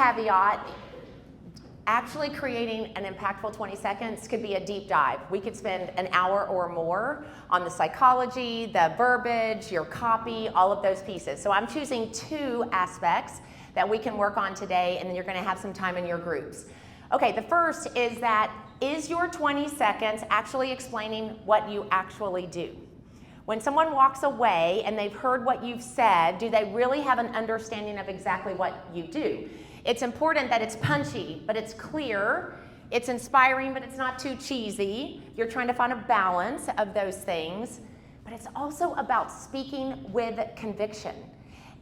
caveat, actually creating an impactful 20 seconds could be a deep dive. We could spend an hour or more on the psychology, the verbiage, your copy, all of those pieces. So I'm choosing 2 aspects that we can work on today, and then you're gonna have some time in your groups. Okay, the first is that, is your 20 seconds actually explaining what you actually do? When someone walks away and they've heard what you've said, do they really have an understanding of exactly what you do? It's important that it's punchy, but it's clear. It's inspiring, but it's not too cheesy. You're trying to find a balance of those things. But it's also about speaking with conviction.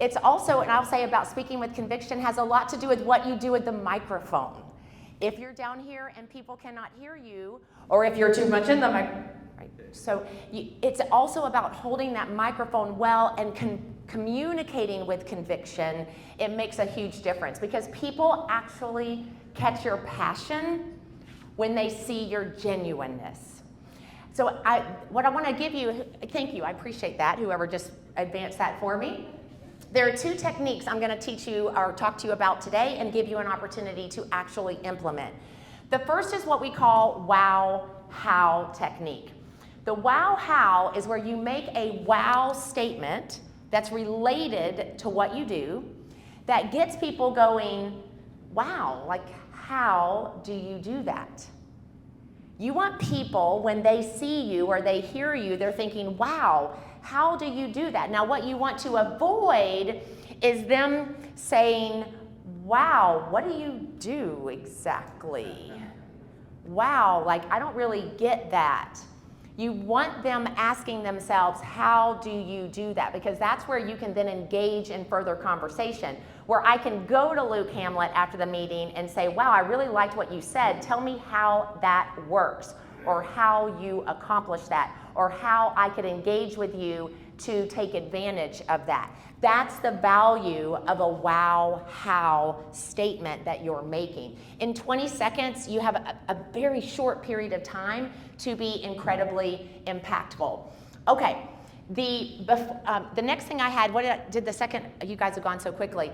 It's also, and I'll say about speaking with conviction, has a lot to do with what you do with the microphone. If you're down here and people cannot hear you, or if you're too much in the microphone, right? So it's also about holding that microphone well and communicating with conviction. It makes a huge difference because people actually catch your passion when they see your genuineness. So what I want to give you, thank you, I appreciate that, whoever just advanced that for me. There are 2 techniques I'm going to teach you or talk to you about today and give you an opportunity to actually implement. The first is what we call wow, how technique. The wow, how is where you make a wow statement that's related to what you do that gets people going, wow, like how do you do that? You want people, when they see you or they hear you, they're thinking, wow, how do you do that? Now, what you want to avoid is them saying, wow, what do you do exactly? Wow, like I don't really get that. You want them asking themselves, how do you do that? Because that's where you can then engage in further conversation, where I can go to Luke Hamlet after the meeting and say, wow, I really liked what you said. Tell me how that works, or how you accomplish that, or how I could engage with you to take advantage of that. That's the value of a wow, how statement that you're making. In 20 seconds, you have a very short period of time to be incredibly impactful. Okay, the next thing I had, what did the second, you guys have gone so quickly.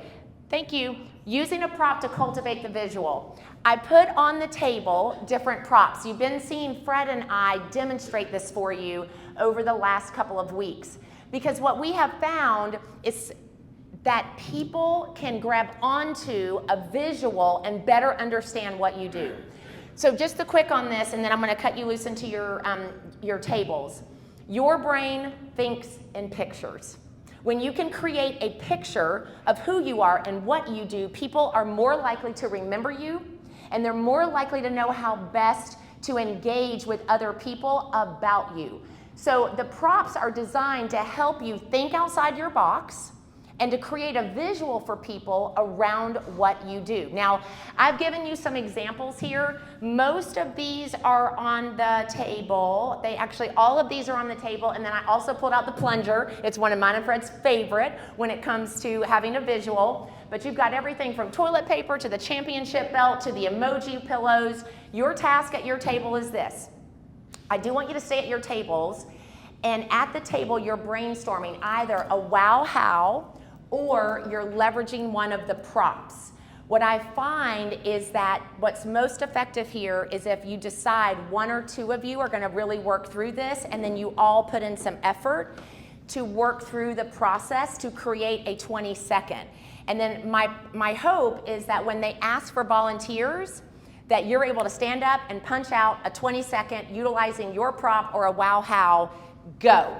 Thank you. Using a prop to cultivate the visual. I put on the table different props. You've been seeing Fred and I demonstrate this for you over the last couple of weeks. Because what we have found is that people can grab onto a visual and better understand what you do. So just a quick on this, and then I'm going to cut you loose into your tables. Your brain thinks in pictures. When you can create a picture of who you are and what you do, people are more likely to remember you, and they're more likely to know how best to engage with other people about you. So the props are designed to help you think outside your box and to create a visual for people around what you do. Now, I've given you some examples here. Most of these are on the table. All of these are on the table, and then I also pulled out the plunger. It's one of mine and Fred's favorite when it comes to having a visual. But you've got everything from toilet paper to the championship belt to the emoji pillows. Your task at your table is this. I do want you to stay at your tables, and at the table you're brainstorming either a wow how or you're leveraging one of the props. What I find is that what's most effective here is if you decide 1 or 2 of you are going to really work through this, and then you all put in some effort to work through the process to create a 20-second. And then my hope is that when they ask for volunteers, that you're able to stand up and punch out a 20-second utilizing your prop or a wow how. Go.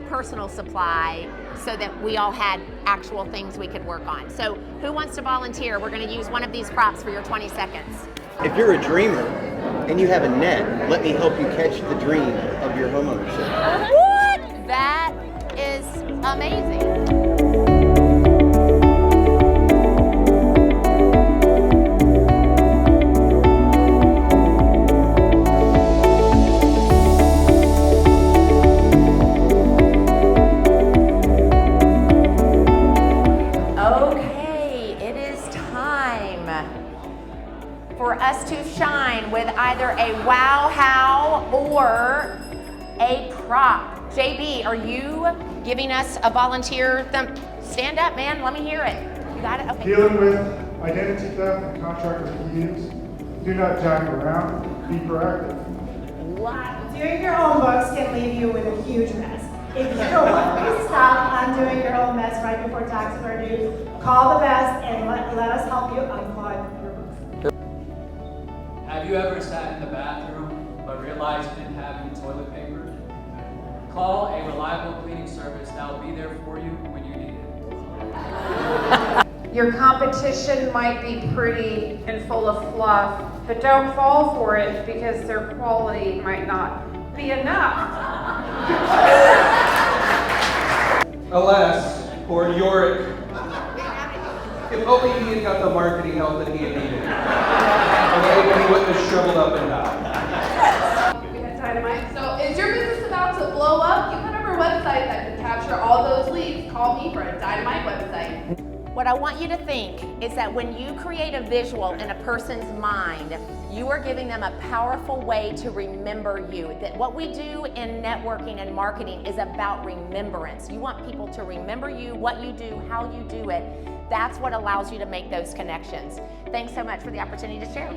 Personal supply so that we all had actual things we could work on. So who wants to volunteer? We're going to use one of these props for your 20 seconds. If you're a dreamer and you have a net, let me help you catch the dream of your homeownership. What? That is amazing. for us to shine with either a wow how or a prop. JB, are you giving us a volunteer stand up, man, let me hear it. You got it? Okay. Dealing with identity theft and contractor thieves, do not jack around, be proactive. What? Doing your own books can leave you with a huge mess. If you don't want to be stuck undoing your own mess right before taxes are due, call the best and let us help you unclog your books. Have you ever sat in the bathroom but realized you didn't have any toilet paper? Call a reliable cleaning service that will be there for you when you need it. Your competition might be pretty and full of fluff, but don't fall for it because their quality might not be enough. Alas, poor Yorick. If only he had got the marketing help that he had needed. Okay, when he wouldn't have shriveled up and died. We had Dynamite. So is your business about to blow up? You can have a website that can capture all those leads. Call me for a Dynamite website. What I want you to think is that when you create a visual in a person's mind, you are giving them a powerful way to remember you. That what we do in networking and marketing is about remembrance. You want people to remember you, what you do, how you do it. That's what allows you to make those connections. Thanks so much for the opportunity to share.